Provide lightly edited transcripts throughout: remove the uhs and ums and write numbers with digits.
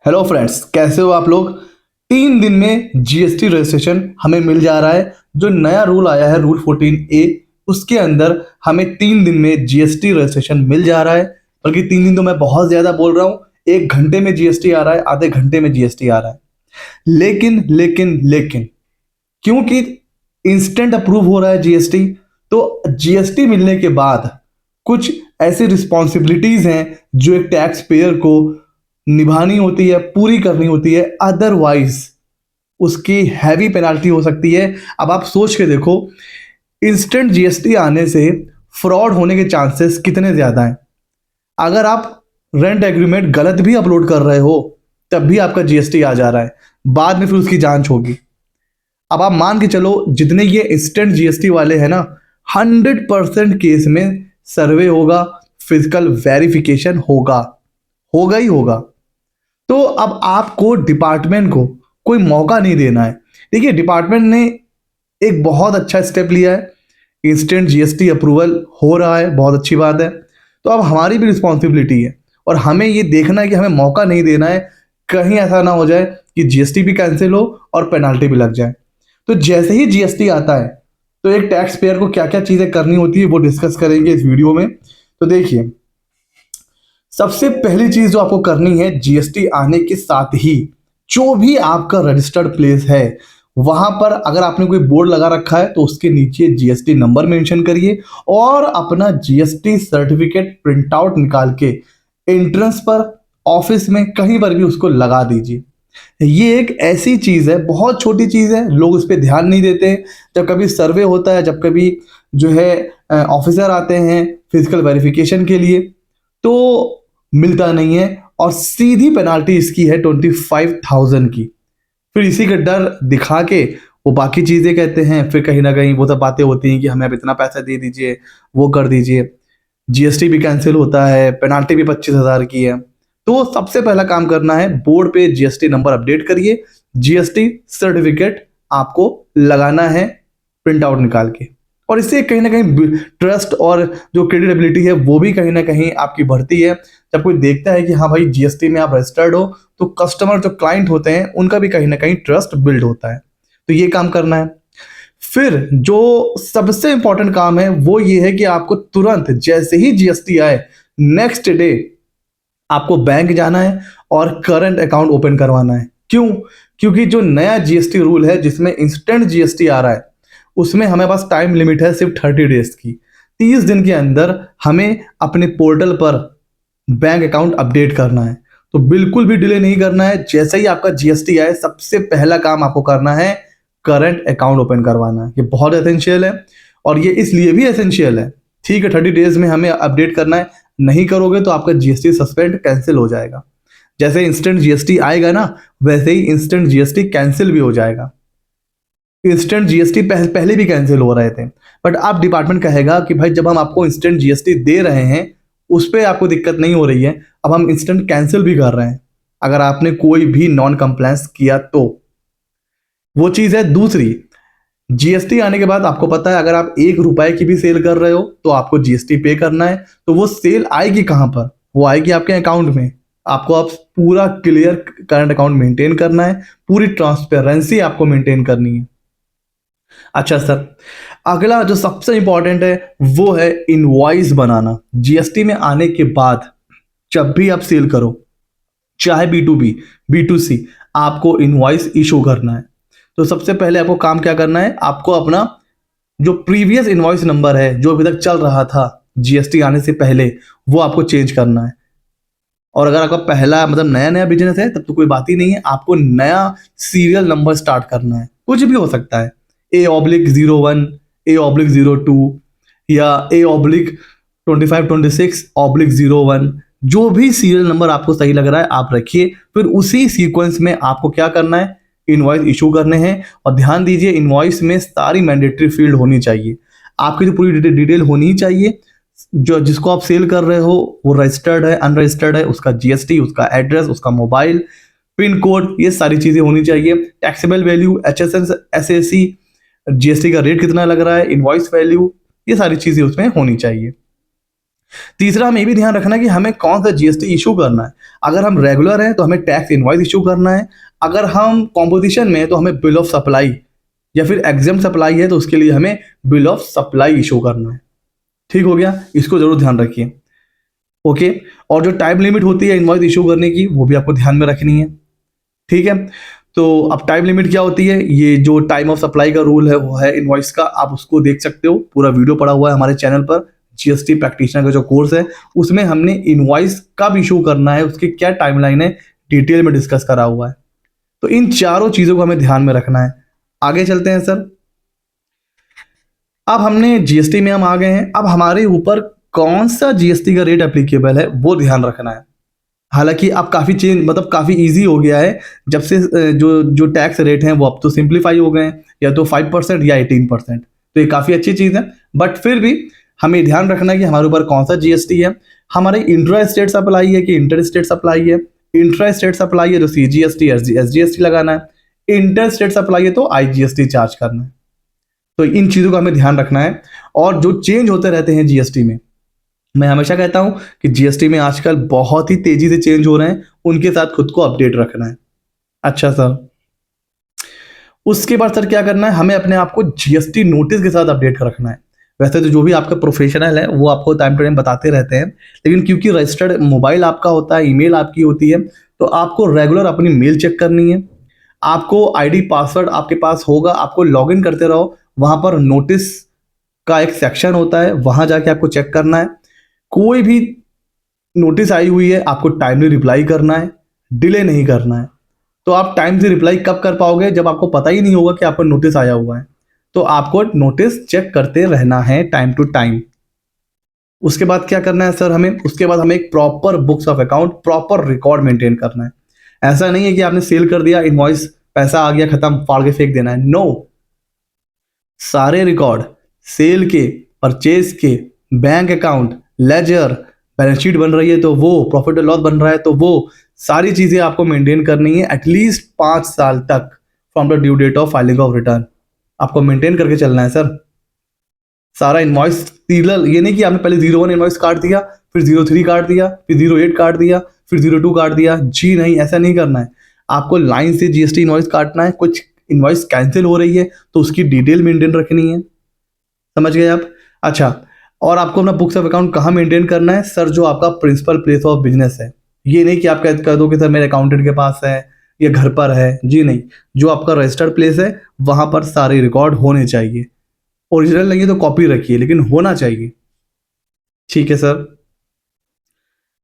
Hello friends, कैसे हो आप लोग। 3 दिन में जीएसटी रजिस्ट्रेशन हमें मिल जा रहा है। जो नया रूल आया है रूल 14A, उसके अंदर हमें 3 दिन में जीएसटी रजिस्ट्रेशन मिल जा रहा है। बल्कि 3 दिन तो मैं बहुत ज्यादा बोल रहा हूँ। 1 घंटे में जीएसटी आ रहा है, आधे घंटे में जीएसटी आ रहा है। लेकिन क्योंकि इंस्टेंट अप्रूव हो रहा है जीएसटी, तो जीएसटी मिलने के बाद कुछ ऐसी रिस्पॉन्सिबिलिटीज हैं जो एक टैक्स पेयर को निभानी होती है, पूरी करनी होती है। अदरवाइज उसकी हैवी पेनाल्टी हो सकती है। अब आप सोच के देखो, इंस्टेंट जीएसटी आने से फ्रॉड होने के चांसेस कितने ज्यादा हैं। अगर आप रेंट एग्रीमेंट गलत भी अपलोड कर रहे हो तब भी आपका जीएसटी आ जा रहा है, बाद में फिर उसकी जांच होगी। अब आप मान के चलो, जितने ये इंस्टेंट जीएसटी वाले हैं ना, 100% केस में सर्वे होगा, फिजिकल वेरिफिकेशन होगा, होगा ही होगा। तो अब आपको डिपार्टमेंट को कोई मौका नहीं देना है। देखिए, डिपार्टमेंट ने एक बहुत अच्छा स्टेप लिया है, इंस्टेंट जीएसटी अप्रूवल हो रहा है, बहुत अच्छी बात है। तो अब हमारी भी रिस्पॉन्सिबिलिटी है और हमें ये देखना है कि हमें मौका नहीं देना है, कहीं ऐसा ना हो जाए कि जीएसटी भी कैंसिल हो और पेनाल्टी भी लग जाए। तो जैसे ही जीएसटी आता है तो एक टैक्स पेयर को क्या क्या चीज़ें करनी होती है वो डिस्कस करेंगे इस वीडियो में। तो देखिए, सबसे पहली चीज जो आपको करनी है, जीएसटी आने के साथ ही जो भी आपका रजिस्टर्ड प्लेस है वहां पर अगर आपने कोई बोर्ड लगा रखा है तो उसके नीचे जीएसटी नंबर मेंशन करिए और अपना जीएसटी सर्टिफिकेट प्रिंट आउट निकाल के एंट्रेंस पर, ऑफिस में, कहीं पर भी उसको लगा दीजिए। ये एक ऐसी चीज है, बहुत छोटी चीज है, लोग उस पर ध्यान नहीं देते। जब कभी सर्वे होता है, जब कभी जो है ऑफिसर आते हैं फिजिकल वेरिफिकेशन के लिए, तो मिलता नहीं है और सीधी पेनाल्टी इसकी है 25,000 की। फिर इसी का डर दिखा के वो बाकी चीजें कहते हैं, फिर कहीं ना कहीं वो सब बातें होती हैं कि हमें अब इतना पैसा दे दीजिए, वो कर दीजिए। जीएसटी भी कैंसिल होता है, पेनाल्टी भी 25,000 की है। तो सबसे पहला काम करना है, बोर्ड पे जीएसटी नंबर अपडेट करिए, जीएसटी सर्टिफिकेट आपको लगाना है प्रिंट आउट निकाल के। और इससे कहीं ना कहीं ट्रस्ट और जो क्रेडिटेबिलिटी है वो भी कहीं ना कहीं आपकी बढ़ती है। जब कोई देखता है कि हाँ भाई जीएसटी में आप रजिस्टर्ड हो, तो कस्टमर जो क्लाइंट होते हैं उनका भी कहीं ना कहीं ट्रस्ट बिल्ड होता है। तो ये काम करना है। फिर जो सबसे इंपॉर्टेंट काम है वो ये है कि आपको तुरंत जैसे ही जीएसटी आए, नेक्स्ट डे आपको बैंक जाना है और करंट अकाउंट ओपन करवाना है। क्यों? क्योंकि जो नया जीएसटी रूल है जिसमें इंस्टेंट जीएसटी आ रहा है, उसमें हमें पास टाइम लिमिट है सिर्फ 30 डेज की। 30 दिन के अंदर हमें अपने पोर्टल पर बैंक अकाउंट अपडेट करना है। तो बिल्कुल भी डिले नहीं करना है। जैसे ही आपका जीएसटी आए, सबसे पहला काम आपको करना है करंट अकाउंट ओपन करवाना है। ये बहुत एसेंशियल है और ये इसलिए भी एसेंशियल है, ठीक है, 30 डेज में हमें अपडेट करना है। नहीं करोगे तो आपका जीएसटी सस्पेंड कैंसिल हो जाएगा। जैसे इंस्टेंट जीएसटी आएगा ना, वैसे ही इंस्टेंट जीएसटी कैंसिल भी हो जाएगा। इंस्टेंट जीएसटी पहले भी कैंसिल हो रहे थे, बट अब डिपार्टमेंट कहेगा कि भाई जब हम आपको इंस्टेंट जीएसटी दे रहे हैं उस पर आपको दिक्कत नहीं हो रही है, अब हम इंस्टेंट कैंसिल भी कर रहे हैं अगर आपने कोई भी नॉन कंप्लायंस किया तो। वो चीज़ है। दूसरी, जीएसटी आने के बाद आपको पता है अगर आप 1 रुपए की भी सेल कर रहे हो तो आपको जीएसटी पे करना है। तो वो सेल आएगी कहाँ पर? वो आएगी आपके अकाउंट में। आपको अब पूरा क्लियर करंट अकाउंट मेंटेन करना है, पूरी ट्रांसपेरेंसी आपको मेंटेन करनी है। अच्छा सर, अगला जो सबसे इंपॉर्टेंट है वो है इनवॉइस बनाना। जीएसटी में आने के बाद जब भी आप सेल करो, चाहे B2B, B2C, आपको इनवॉइस इशू करना है। तो सबसे पहले आपको काम क्या करना है, आपको अपना जो प्रीवियस इनवॉइस नंबर है जो अभी तक चल रहा था जीएसटी आने से पहले, वो आपको चेंज करना है। और अगर आपका पहला मतलब नया नया बिजनेस है तब तो कोई बात ही नहीं है, आपको नया सीरियल नंबर स्टार्ट करना है। कुछ भी हो सकता है, A/01, A/02 या A/2526/01, जो भी सीरियल नंबर आपको सही लग रहा है आप रखिए। फिर उसी सीक्वेंस में आपको क्या करना है, इनवॉइस इशू करने हैं। और ध्यान दीजिए, इनवॉइस में सारी मैंडेटरी फील्ड होनी चाहिए, आपकी जो पूरी डिटेल होनी ही चाहिए। जो जिसको आप सेल कर रहे हो वो रजिस्टर्ड है, अनरजिस्टर्ड है, उसका जीएसटी, उसका एड्रेस, उसका मोबाइल, पिन कोड, ये सारी चीजें होनी चाहिए। Taxable value, HSN, SAC, GST का रेट कितना लग रहा है, इनवॉइस वैल्यू, ये सारी चीजें उसमें होनी चाहिए। तीसरा हमें ये भी ध्यान रखना है कि हमें कौन सा जीएसटी इशू करना है। अगर हम रेगुलर हैं तो हमें टैक्स इनवॉइस इशू करना है, अगर हम कॉम्पोजिशन में हैं तो हमें बिल ऑफ सप्लाई या फिर एग्जाम सप्लाई है तो उसके लिए हमें बिल ऑफ सप्लाई इशू करना है। ठीक हो गया, इसको जरूर ध्यान रखिए। ओके, और जो टाइम लिमिट होती है इनवॉइस इशू करने की वो भी आपको ध्यान में रखनी है। ठीक है, तो अब टाइम लिमिट क्या होती है, ये जो टाइम ऑफ सप्लाई का रूल है वो है इनवॉइस का, आप उसको देख सकते हो, पूरा वीडियो पड़ा हुआ है हमारे चैनल पर। जीएसटी प्रैक्टिशनर का जो कोर्स है उसमें हमने इनवॉइस कब इशू करना है, उसकी क्या टाइमलाइन है, डिटेल में डिस्कस करा हुआ है। तो इन चारों चीजों को हमें ध्यान में रखना है। आगे चलते हैं सर। अब हमने जीएसटी में हम आ गए हैं, अब हमारे ऊपर कौन सा जीएसटी का रेट एप्लीकेबल है वो ध्यान रखना है। हालांकि अब काफ़ी चेंज, मतलब काफ़ी इजी हो गया है जब से जो जो टैक्स रेट हैं वो अब तो सिंप्लीफाई हो गए हैं, या तो 5% या 18%। तो ये काफ़ी अच्छी चीज़ है, बट फिर भी हमें ध्यान रखना है कि हमारे ऊपर कौन सा जीएसटी है। हमारे इंट्रा स्टेट सप्लाई है कि इंटर स्टेट सप्लाई है। इंट्रा स्टेट सप्लाई है तो सीजीएसटी एसजीएसटी लगाना है, इंटर स्टेट सप्लाई है तो आईजीएसटी चार्ज करना है। तो इन चीज़ों का हमें ध्यान रखना है, और जो चेंज होते रहते हैं जीएसटी में, मैं हमेशा कहता हूं कि जीएसटी में आजकल बहुत ही तेजी से चेंज हो रहे हैं, उनके साथ खुद को अपडेट रखना है। अच्छा सर, उसके बाद सर क्या करना है, हमें अपने आप को जीएसटी नोटिस के साथ अपडेट कर रखना है। वैसे तो जो भी आपका प्रोफेशनल है वो आपको टाइम टू टाइम बताते रहते हैं, लेकिन क्योंकि रजिस्टर्ड मोबाइल आपका होता है, ईमेल आपकी होती है, तो आपको रेगुलर अपनी मेल चेक करनी है। आपको आईडी पासवर्ड आपके पास होगा, आपको लॉगिन करते रहो, वहां पर नोटिस का एक सेक्शन होता है, वहां जाके आपको चेक करना है। कोई भी नोटिस आई हुई है आपको टाइमली रिप्लाई करना है, डिले नहीं करना है। तो आप टाइम से रिप्लाई कब कर पाओगे, जब आपको पता ही नहीं होगा कि आपको नोटिस आया हुआ है। तो आपको नोटिस चेक करते रहना है टाइम टू टाइम। उसके बाद क्या करना है सर हमें, उसके बाद हमें एक proper books of account, proper record maintain करना है। ऐसा नहीं है कि आपने सेल कर दिया, इनवॉइस, पैसा आ गया, खत्म, फाड़ के फेंक देना है। नो, सारे रिकॉर्ड, सेल के, परचेज के, bank account, ledger, balance sheet बन रही है तो वो, प्रॉफिट और लॉस बन रहा है तो वो, सारी चीजें आपको मेंटेन करनी है एटलीस्ट 5 साल तक from the due date of filing of return. आपको मेंटेन करके चलना है सर। सारा इनवॉइस सीरियल, ये नहीं कि आपने पहले 01 इनवॉइस काट दिया, फिर 03 काट दिया, फिर 08 काट दिया, फिर 02 काट दिया। जी नहीं, ऐसा नहीं करना है। आपको लाइन से जीएसटी इनवॉइस काटना है। कुछ इनवॉइस कैंसिल हो रही है तो उसकी डिटेल मेंटेन रखनी है। समझ गए आप? अच्छा, और आपको अपना बुक्स ऑफ अकाउंट कहाँ मेंटेन करना है सर, जो आपका प्रिंसिपल प्लेस ऑफ बिजनेस है। ये नहीं कि आप कह दो कि सर मेरे अकाउंटेंट के पास है या घर पर है। जी नहीं, जो आपका रजिस्टर्ड प्लेस है वहां पर सारे रिकॉर्ड होने चाहिए। ओरिजिनल नहीं है तो कॉपी रखिए, लेकिन होना चाहिए। ठीक है सर।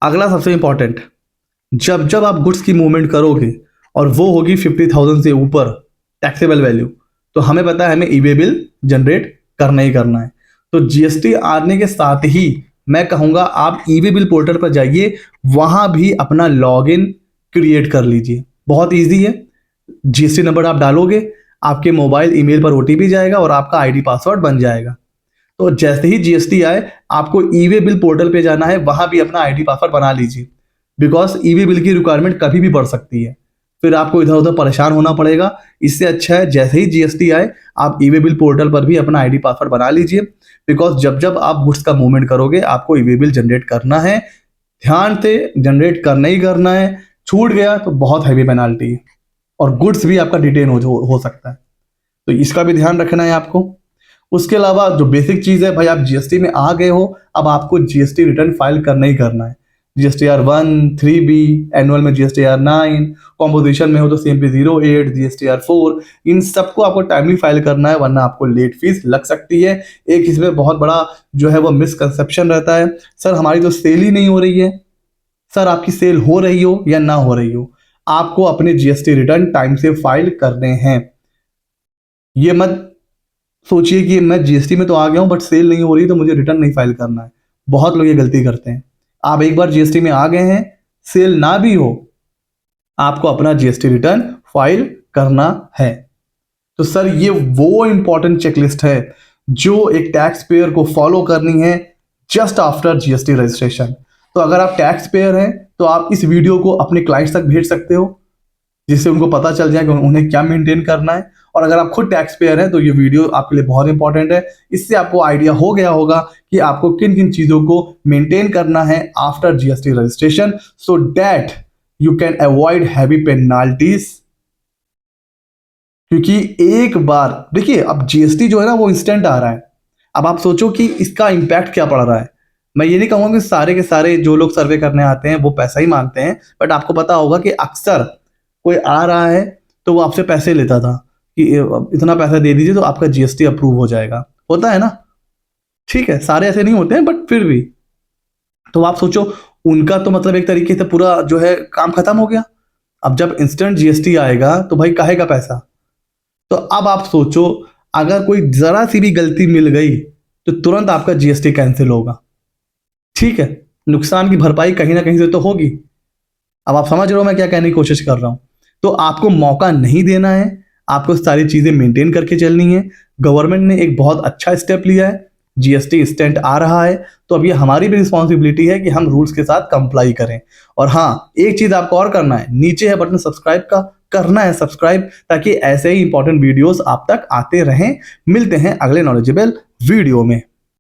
अगला सबसे इंपॉर्टेंट, जब जब आप गुड्स की मूवमेंट करोगे और वो होगी 50,000 से ऊपर टैक्सेबल वैल्यू, तो हमें पता है हमें ई वे बिल जनरेट करना ही करना है। तो जीएसटी आने के साथ ही मैं कहूंगा आप ई वे बिल पोर्टल पर जाइए, वहां भी अपना लॉगिन क्रिएट कर लीजिए। बहुत इजी है, जीएसटी नंबर आप डालोगे, आपके मोबाइल ईमेल पर ओटीपी जाएगा और आपका आईडी पासवर्ड बन जाएगा। तो जैसे ही जीएसटी आए आपको ई वे बिल पोर्टल पे जाना है, वहां भी अपना आईडी पासवर्ड बना लीजिए, बिकॉज ई वे बिल की रिक्वायरमेंट कभी भी बढ़ सकती है, फिर आपको इधर उधर परेशान होना पड़ेगा। इससे अच्छा है जैसे ही जीएसटी आए आप ई वे बिल पोर्टल पर भी अपना आईडी पासवर्ड बना लीजिए, बिकॉज जब जब आप गुड्स का मूवमेंट करोगे आपको ई वे बिल जनरेट करना है। ध्यान से जनरेट करना ही करना है, छूट गया तो बहुत हैवी पेनाल्टी है और गुड्स भी आपका डिटेन हो सकता है। तो इसका भी ध्यान रखना है आपको। उसके अलावा जो बेसिक चीज़ है भाई, आप जीएसटी में आ गए हो, अब आपको जीएसटी रिटर्न फाइल करना ही करना है। जीएसटीआर 1, 3B, एनुअल में जीएसटीआर 9, कॉम्पोजिशन में हो तो CMP 08, जीएसटीआर 4, इन सबको आपको टाइमली फाइल करना है, वरना आपको लेट फीस लग सकती है। एक इसमें बहुत बड़ा जो है वो मिसकंसेप्शन रहता है, सर हमारी तो सेल ही नहीं हो रही है। सर आपकी सेल हो रही हो या ना हो रही हो, आपको अपने जीएसटी रिटर्न टाइम से फाइल करने हैं। ये मत सोचिए कि मैं जीएसटी में तो आ गया हूं बट सेल नहीं हो रही तो मुझे रिटर्न नहीं फाइल करना है। बहुत लोग ये गलती करते हैं। आप एक बार जीएसटी में आ गए हैं, सेल ना भी हो, आपको अपना जीएसटी रिटर्न फाइल करना है। तो सर ये वो इंपॉर्टेंट चेकलिस्ट है जो एक टैक्स पेयर को फॉलो करनी है जस्ट आफ्टर जीएसटी रजिस्ट्रेशन। तो अगर आप टैक्स पेयर हैं तो आप इस वीडियो को अपने क्लाइंट्स तक भेज सकते हो, जिससे उनको पता चल जाए कि उन्हें क्या मेंटेन करना है। और अगर आप खुद टैक्स पेयर हैं तो ये वीडियो आपके लिए बहुत इंपॉर्टेंट है। इससे आपको आइडिया हो गया होगा कि आपको किन किन चीज़ों को मेंटेन करना है after GST registration, so that you can avoid heavy penalties. क्योंकि एक बार देखिए, अब जीएसटी जो है ना वो इंस्टेंट आ रहा है। अब आप सोचो कि इसका इम्पैक्ट क्या पड़ रहा है। मैं ये नहीं कहूँगा कि सारे के सारे जो लोग सर्वे करने आते हैं वो पैसा ही मांगते हैं, बट आपको पता होगा कि अक्सर कोई आ रहा है तो वो आपसे पैसे लेता था कि इतना पैसा दे दीजिए तो आपका जीएसटी अप्रूव हो जाएगा। होता है ना? ठीक है, सारे ऐसे नहीं होते हैं, बट फिर भी तो आप सोचो, उनका तो मतलब एक तरीके से पूरा जो है काम खत्म हो गया। अब जब इंस्टेंट जीएसटी आएगा तो भाई काहे का पैसा। तो अब आप सोचो, अगर कोई जरा सी भी गलती मिल गई तो तुरंत आपका जीएसटी कैंसिल होगा। ठीक है, नुकसान की भरपाई कहीं ना कहीं से तो होगी। अब आप समझ रहे हो मैं क्या कहने की कोशिश कर रहा हूं। तो आपको मौका नहीं देना है, आपको सारी चीजें मेंटेन करके चलनी है। गवर्नमेंट ने एक बहुत अच्छा स्टेप लिया है, जीएसटी इंस्टेंट आ रहा है, तो अब ये हमारी भी रिस्पॉन्सिबिलिटी है कि हम रूल्स के साथ कंप्लाई करें। और हाँ, एक चीज आपको और करना है, नीचे है बटन सब्सक्राइब का, करना है सब्सक्राइब, ताकि ऐसे ही इंपॉर्टेंट वीडियोस आप तक आते रहें। मिलते हैं अगले नॉलेजेबल वीडियो में।